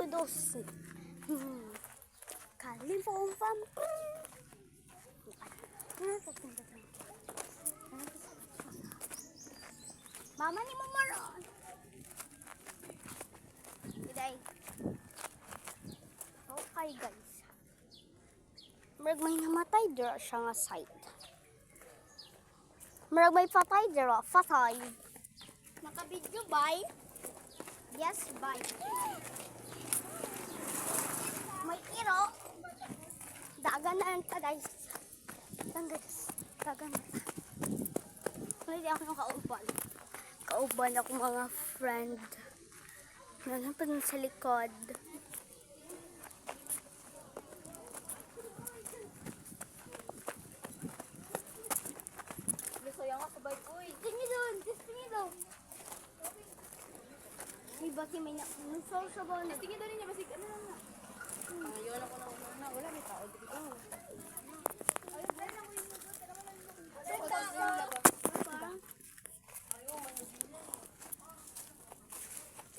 dos. Kalimpong-pam. Mama ni mo maron. Iday. Okay guys. Murag may namatay dira siya nga site. Murag may patay dira, patay. Naka-video bye? Yes, bye. May iro. Dagan na ta guys. Dagan na ta. Hindi ako nakauban. Kauban ako mga friend. Nanapan sa likod. Sayang ako ba? Uy! Tingin doon! Tingin doon! May baki may nasaw sa ba na. Tingin doon niya, basig ano lang na. Ayaw ako na una. Wala, may tao dito.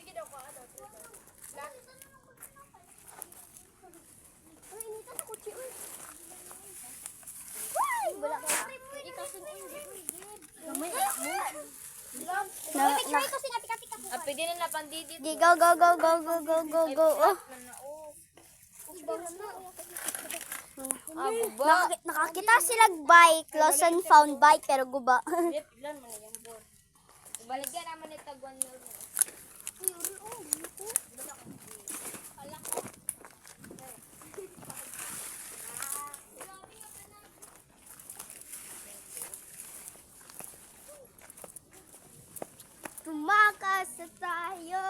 Sige daw ka. Ay, inita sa kutsi. Uy! Uy! Wala ka. Pwede na na pandidit. Go, go, go, go, go, go, go, go. Oh. Nakakita silang bike, lost and found bike, pero guba. Ilan mo na yung board. Baligyan naman ito 1 million. Tumakas na tayo.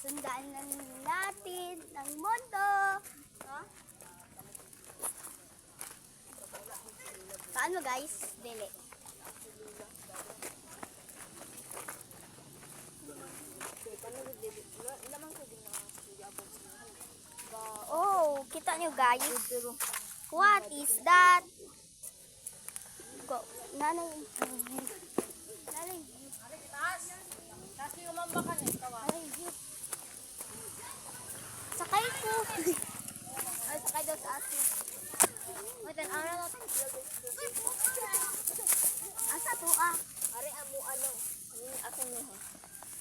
Sundan na natin ang mundo. Huh? Paano guys? Dili. Oh, kita nyo guys. What is that? Go. Nanay. Nanay. Kasi umambakan eh. Tawa. Sakay ko. Ay, sakay daw sa atin. Wait, an araw natin. Asa to ah? Ari, amo ano. Ako mo ha.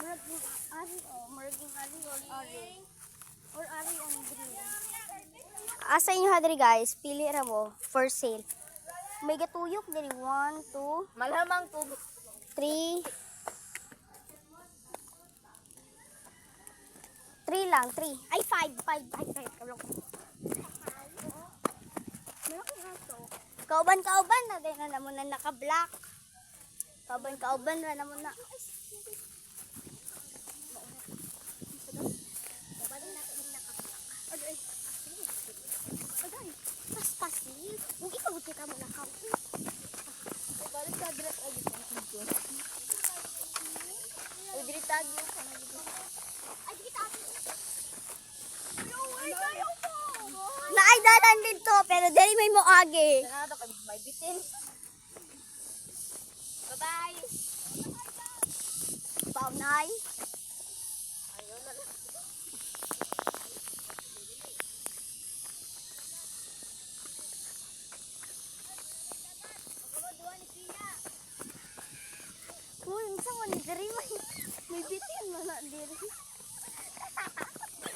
Maraging ari o. Maraging ari or ari. Or ari on green. Asa inyo hadri guys? Pili ra mo. For sale. May gatuyok diri. 1, 2, Malamang to. 3. 3 lang, 3. Ay, 5. Kalok. Kauban na din na naman na naka-black. Kauban na naman na. Pas-pasil. Huwag ikaw ka mo nakaw. Balik sa dress ay dito. Uy, dili tagi. Ay, kita. Naaydalan dito, pero dali may moagi. Sanado kami may bitin. Bye-bye. Paunay. Ayun na lang. Uy, saan mo ni diri may bitin mo na diri.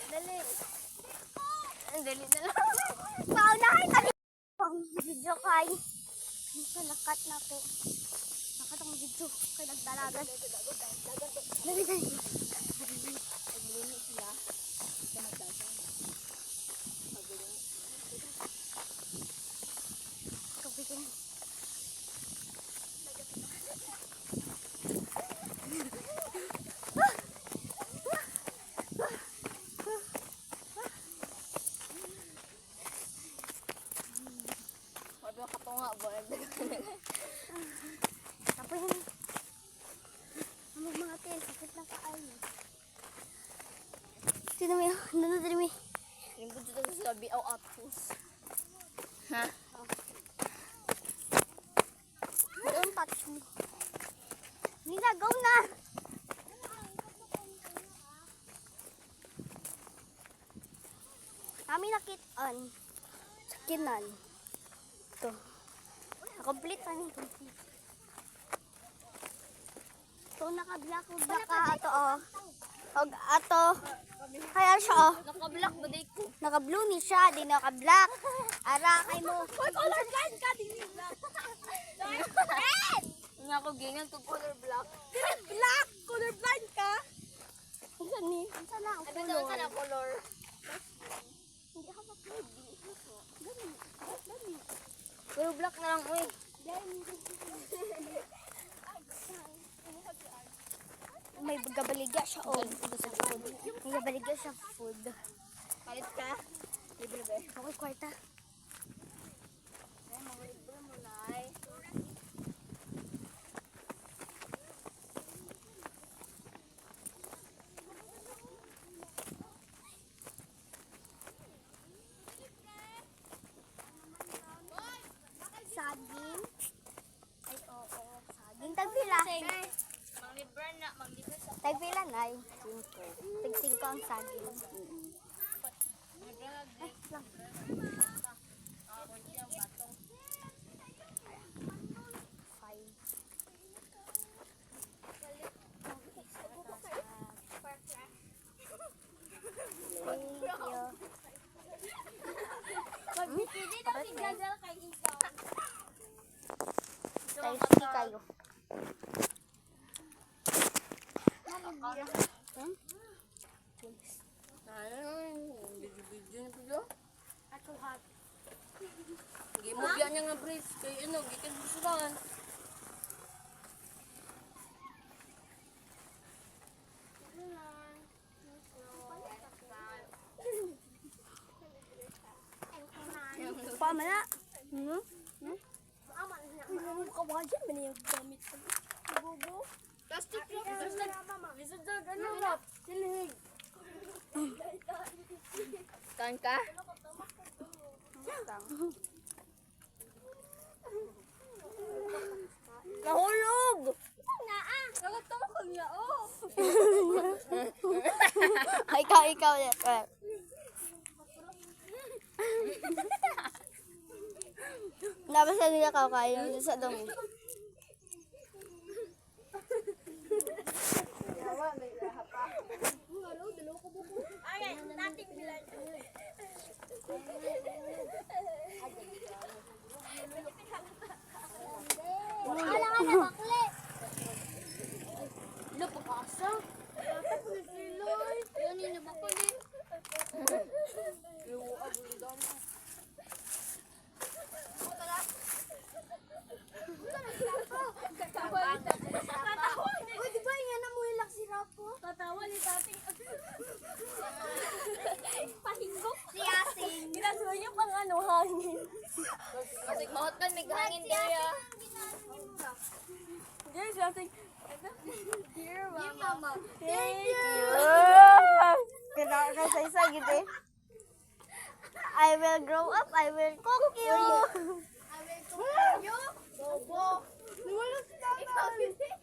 Dali. Dali na lang. Paunahay kami. Video kay. Nakat na ko. Nakat ang video kay nagdalagan. Dali. Paglini sila. Sa magdagan. Paglini. Kapitin. Katunga ba? Tapos yun. Ang mga tel, sakit na kaayo. Sino mo yun? Nanonood mo. Yung gusto ko sa biaw atus. Ha? Don't touch me. Nina, go na! may nakitaan. Sakinan. Ito. Complete pa ni. Ito, naka-black ka. Ato, oh. Og, ato. Kaya siya, oh. Naka-black ba day ko? Naka-blue ni siya, di naka-black. Ara, kay mo. Uy, color blind ka! Di ni black. Red! Nga ako gingan to color black. Black! Color blind ka? Isa ni. Isa na ang Ano daw ka na color? Hindi ako mag-pwede. Pero black na lang, uy. May gabaligya siya, oh. May gabaligya siya food. Kalit ka? Libre ba? Okay, kwarta. Ay, mga libre mo na ay. Saging. Ay, oo. Saging. Tagpila. Mang libre na, mang libre sa Tagpila, nay. 5. Tag-5 ang saging. libre na. Ay, lang. Ako siyang batong. 5. Thank you. Hindi na si Gazelle kay ikaw. Tasty kayo. Hmm? Video na pala. Ako hot. Gimubya niya nga brief. Kay ano, gikan busuran. Pamana. Hmm? Hmm? Kawajan ba niya gamit ko? Bubo. Plastic wrap. Plastic. Lisod na, ano wrap? Silig. Kan ka? Nahulog! Nakatawa ko niya, oh! Ikaw. Nabasa nila kayo sa dumi. Ay, nating bilan. Wala ka na bakli. Ano pa kasa? Dapat po nagsiloy. Yan yun na bakuli. Luwa, bulidan. Uy, di ba yan na mo hilak si Rapo? Tatawa ni tating. Pahinggok si Asing. Ginagawa niya pang ano, hangin. Kasi mahot man, may hangin kaya. Yes, Asing. Dear Mama. Thank you. Kaya ka sa isa gitu eh. I will grow up, I will cook you. I will cook you. Bobo. Wala si Tata.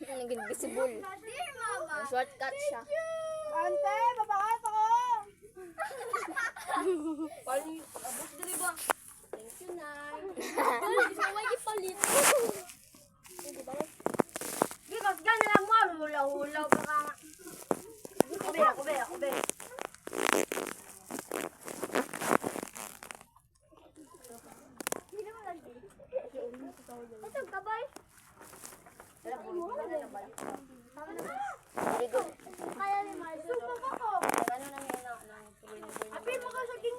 Naging visible. Dear Mama. Shortcut siya. Ante, babakat ako. Paano abot dali ba? Thank you, Nay. Isa may ipalit. Because gana lang mo, hula-hula ka nga. Ako be. Ito, kabay. Very good. Kaya ni Marzo. Sumpah ako. Ano nang yan ang Apil mo ka sa king.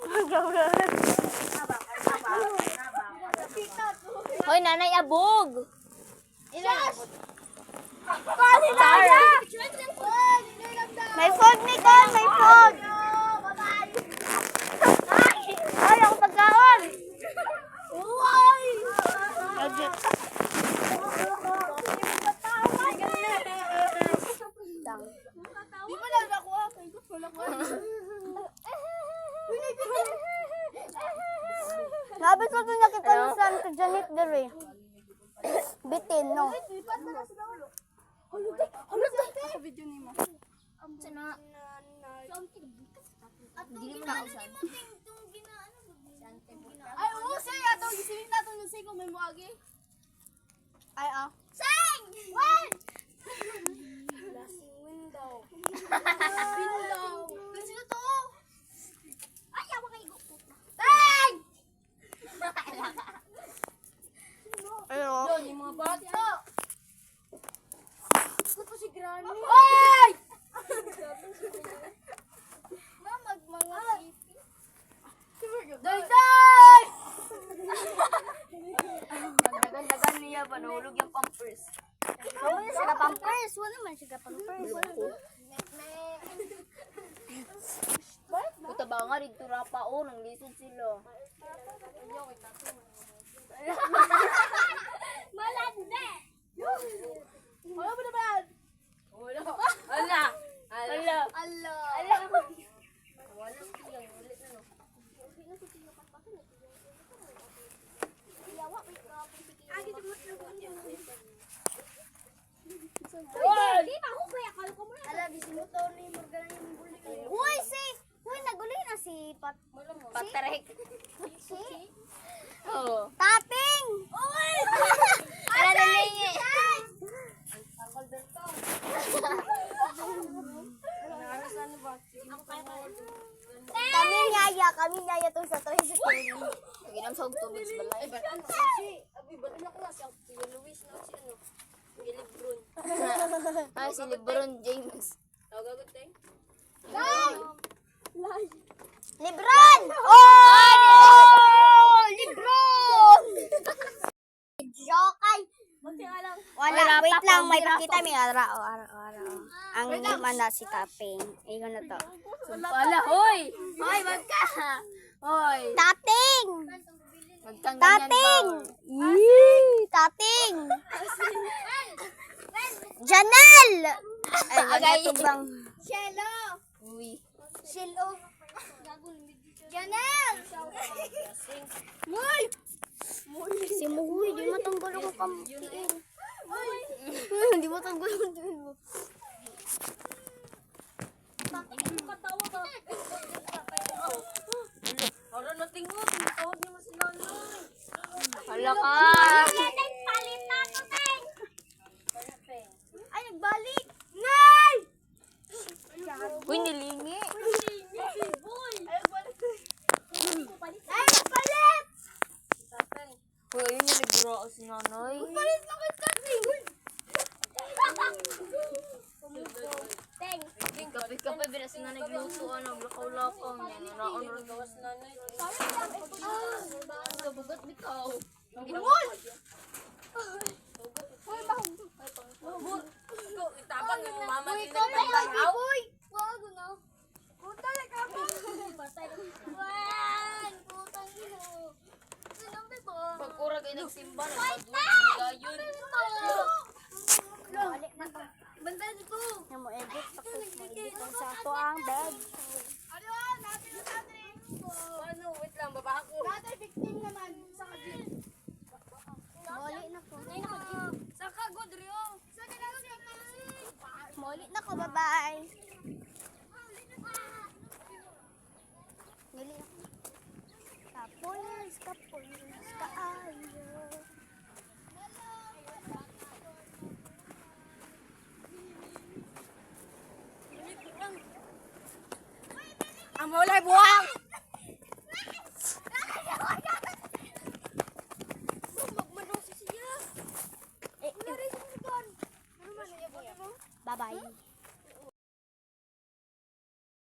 Hoy, nanay abog. Ilan? Pali na siya! May food, Nicole! May food! Ay, ako pagkaon! Uy! Di mo lang nakuha. Nabit ko doon nakita ni Santa Janet Dere. Bitin, no? Huluday! Video ni mo. Sana. Hindi mo na usan. Ay, oo, say, ato, gisingin nato ng say kung may muagi. Ay, oh. Sing! One! Blasting window. Window. Sino to? Ay, awa kay Go. Sing! Ay, oh. Yun, yung mga bata. Gusto ko si Granny. Ay! Mamag mga sipi. Day! Dagan-dagan niya, panulog yung pampers. Kamu na siya pampers. Wala man siya pampers. Ito ba nga, dito rapa o, nang lisod sila. Malande! Wala mo naman! Wala. Ala. Ala. Ala! Ala. Wala siya, ulit na no. Di ba ako kaya kala ko muna? Ala, di sinuto ni Morgana yung buli. Uy, si! Uy, naguloy na si Patarek. Si? Oo. Tating! Uy! Ala na lingi. Kami nyaya to sa tricycle. Ginam sa tubig sa balay. Ay, si Lebron James. Lebron! Oh! Lebron! Jokay! Wala, wait lang, may pakita may ara. Ang lima na si Taping. Ayun na to. Wala, hoy! Hoy, wag ka! Hoy! Tating! Wag kang ganyan Tating! ba? Yee! Tating! Janel! Ay, Agay. ito bang? Shelo! Uy. Shelo! Janel! Uy! Si Muhuy, di matanggal ako kampiin. Di matanggal ako kampiin mo. Katawa ka. Hala na tingot. Tawag niyo si nanay. Hala ka. Palit na to, Teng! Ay, nagbalik! Nay! Uy, nilingi. Ay, nagbalik! Ay, nagpalit! Uy, ayun yung nagdraw si nanay. Palit na kay Teng! Teng! Kape-kape, binas na nagluto, ano, lakaw-lakaw niya. Naraon rin gawas nanay. Kabugat bitaw. Itabang yung mama Uy, nila ikaw ba ng bangaw. Uy! Wag na. Puta na ka ba? Patay na. Wan! Putang ino. Sinabi ba? Pagkura kayo nagsimba, nagpadulit gayon. Balik na to. Banda dito. Yung mo edit, tapos mo edit lang sa ato ang bed. Ano? Natin na natin. Ano, wait lang, baba ako. Natin victim naman. Sa kajin. Muli na ko. Sa kagodrio. Sa kanasi. Muli na ko, bye-bye. Muli na ko. Kapulis, kaayo. Ang mulay buwang! Bye-bye.